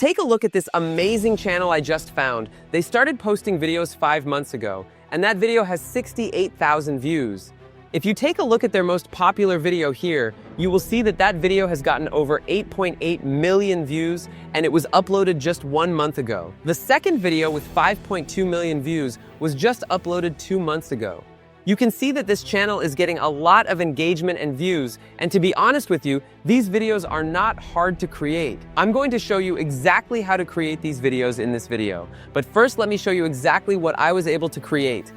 Take a look at this amazing channel I just found. They started posting videos 5 months ago, and that video has 68,000 views. If you take a look at their most popular video here, you will see that that video has gotten over 8.8 million views, and it was uploaded just 1 month ago. The second video with 5.2 million views was just uploaded 2 months ago. You can see that this channel is getting a lot of engagement and views, and to be honest with you, these videos are not hard to create. I'm going to show you exactly how to create these videos in this video. But first, let me show you exactly what I was able to create.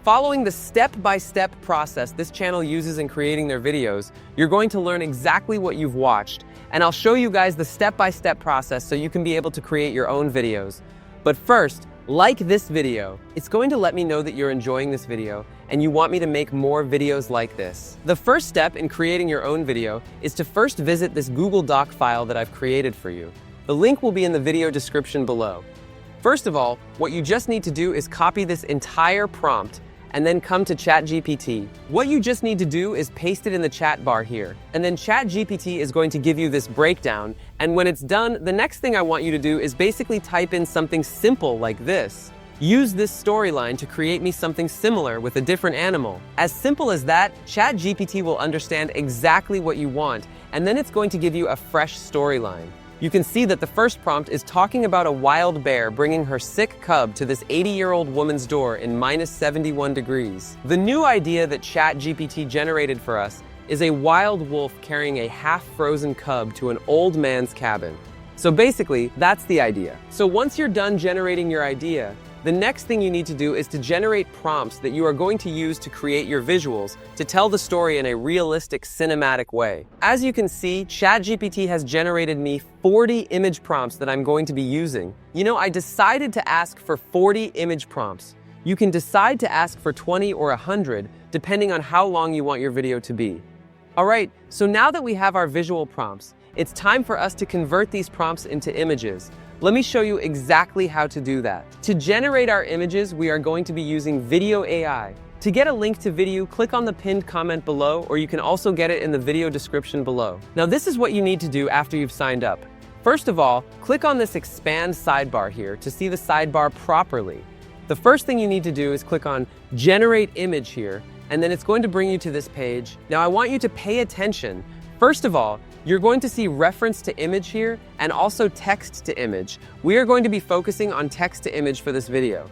Following the step-by-step process this channel uses in creating their videos, you're going to learn exactly what you've watched, and I'll show you guys the step-by-step process so you can be able to create your own videos. But first, like this video. It's going to let me know that you're enjoying this video and you want me to make more videos like this. The first step in creating your own video is to first visit this Google Doc file that I've created for you. The link will be in the video description below. First of all, what you just need to do is copy this entire prompt and then come to ChatGPT. What you just need to do is paste it in the chat bar here, and then ChatGPT is going to give you this breakdown, and when it's done, the next thing I want you to do is basically type in something simple like this. Use this storyline to create me something similar with a different animal. As simple as that, ChatGPT will understand exactly what you want, and then it's going to give you a fresh storyline. You can see that the first prompt is talking about a wild bear bringing her sick cub to this 80-year-old woman's door in -71 degrees. The new idea that ChatGPT generated for us is a wild wolf carrying a half-frozen cub to an old man's cabin. So basically, that's the idea. So once you're done generating your idea, the next thing you need to do is to generate prompts that you are going to use to create your visuals to tell the story in a realistic cinematic way. As you can see, ChatGPT has generated me 40 image prompts that I'm going to be using. You know, I decided to ask for 40 image prompts. You can decide to ask for 20 or 100, depending on how long you want your video to be. All right, so now that we have our visual prompts, it's time for us to convert these prompts into images. Let me show you exactly how to do that. To generate our images, we are going to be using Vidu AI. To get a link to Vidu, click on the pinned comment below, or you can also get it in the video description below. Now, this is what you need to do after you've signed up. First of all, click on this expand sidebar here to see the sidebar properly. The first thing you need to do is click on Generate Image here, and then it's going to bring you to this page. Now, I want you to pay attention. First of all, you're going to see reference to image here and also text to image. We are going to be focusing on text to image for this video.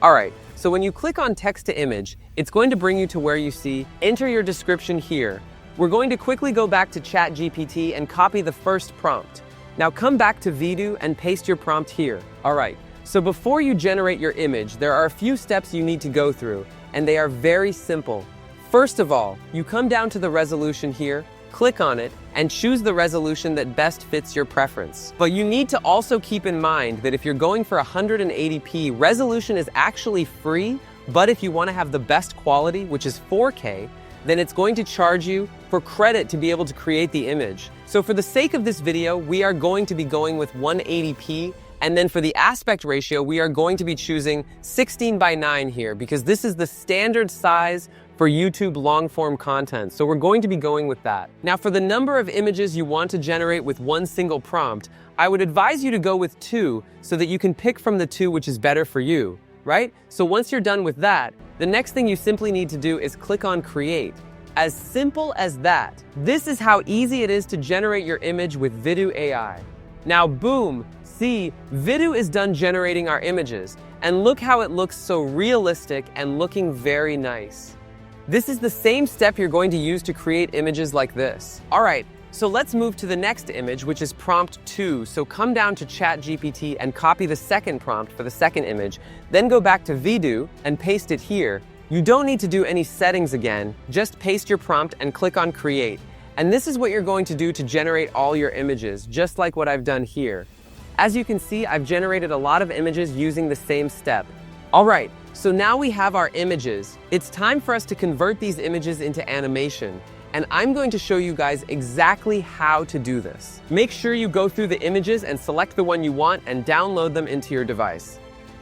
All right, so when you click on text to image, it's going to bring you to where you see enter your description here. We're going to quickly go back to ChatGPT and copy the first prompt. Now come back to Vidu and paste your prompt here. All right, so before you generate your image, there are a few steps you need to go through, and they are very simple. First of all, you come down to the resolution here, click on it, and choose the resolution that best fits your preference. But you need to also keep in mind that if you're going for 180p, resolution is actually free, but if you want to have the best quality, which is 4K, then it's going to charge you for credit to be able to create the image. So for the sake of this video, we are going to be going with 180p, and then for the aspect ratio, we are going to be choosing 16:9 here, because this is the standard size for YouTube long-form content, so we're going to be going with that. Now, for the number of images you want to generate with one single prompt, I would advise you to go with 2 so that you can pick from the 2 which is better for you, right? So once you're done with that, the next thing you simply need to do is click on Create. As simple as that. This is how easy it is to generate your image with Vidu AI. Now, boom, see, Vidu is done generating our images, and look how it looks so realistic and looking very nice. This is the same step you're going to use to create images like this. All right, so let's move to the next image, which is prompt 2. So come down to ChatGPT and copy the second prompt for the second image, then go back to Vidu and paste it here. You don't need to do any settings again, just paste your prompt and click on Create. And this is what you're going to do to generate all your images, just like what I've done here. As you can see, I've generated a lot of images using the same step. All right, so now we have our images. It's time for us to convert these images into animation. And I'm going to show you guys exactly how to do this. Make sure you go through the images and select the one you want and download them into your device.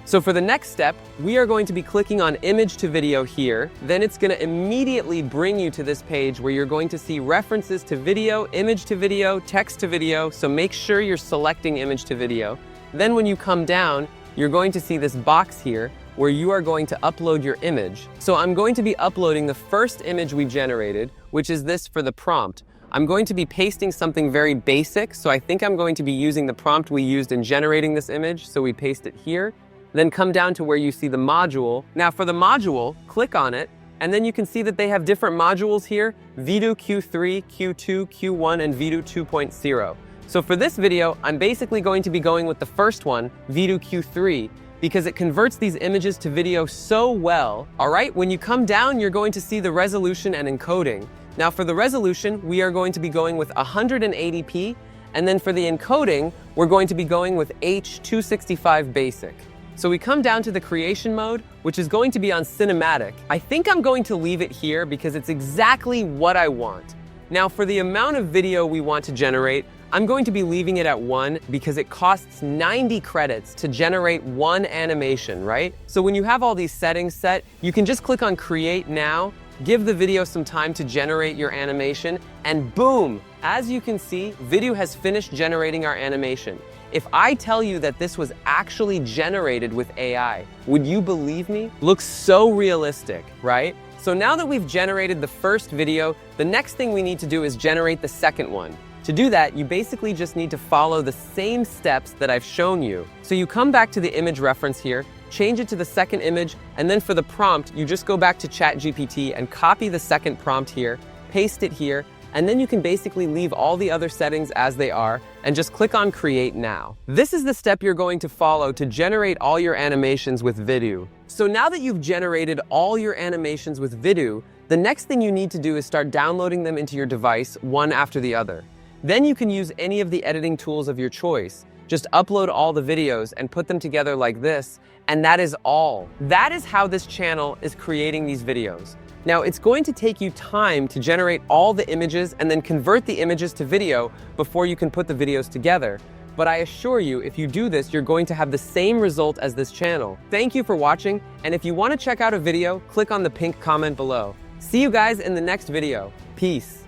So for the next step, we are going to be clicking on Image to Video here. Then it's going to immediately bring you to this page where you're going to see references to video, image to video, text to video. So make sure you're selecting Image to Video. Then when you come down, you're going to see this box here where you are going to upload your image. So I'm going to be uploading the first image we generated, which is this for the prompt. I'm going to be pasting something very basic, so I think I'm going to be using the prompt we used in generating this image, so we paste it here. Then come down to where you see the module. Now for the module, click on it, and then you can see that they have different modules here, Vidu Q3, Q2, Q1, and Vidu 2.0. So for this video, I'm basically going to be going with the first one, Vidu Q3, because it converts these images to video so well. All right, when you come down, you're going to see the resolution and encoding. Now for the resolution, we are going to be going with 180p, and then for the encoding, we're going to be going with H265 basic. So we come down to the creation mode, which is going to be on cinematic. I think I'm going to leave it here because it's exactly what I want. Now for the amount of video we want to generate, I'm going to be leaving it at 1 because it costs 90 credits to generate one animation, right? So when you have all these settings set, you can just click on Create Now, give the video some time to generate your animation, and boom! As you can see, Vidu has finished generating our animation. If I tell you that this was actually generated with AI, would you believe me? Looks so realistic, right? So now that we've generated the first video, the next thing we need to do is generate the second one. To do that, you basically just need to follow the same steps that I've shown you. So you come back to the image reference here, change it to the second image, and then for the prompt, you just go back to ChatGPT and copy the second prompt here, paste it here, and then you can basically leave all the other settings as they are and just click on Create Now. This is the step you're going to follow to generate all your animations with Vidu. So now that you've generated all your animations with Vidu, the next thing you need to do is start downloading them into your device one after the other. Then you can use any of the editing tools of your choice. Just upload all the videos and put them together like this, and that is all. That is how this channel is creating these videos. Now, it's going to take you time to generate all the images and then convert the images to video before you can put the videos together. But I assure you, if you do this, you're going to have the same result as this channel. Thank you for watching, and if you want to check out a video, click on the pink comment below. See you guys in the next video. Peace.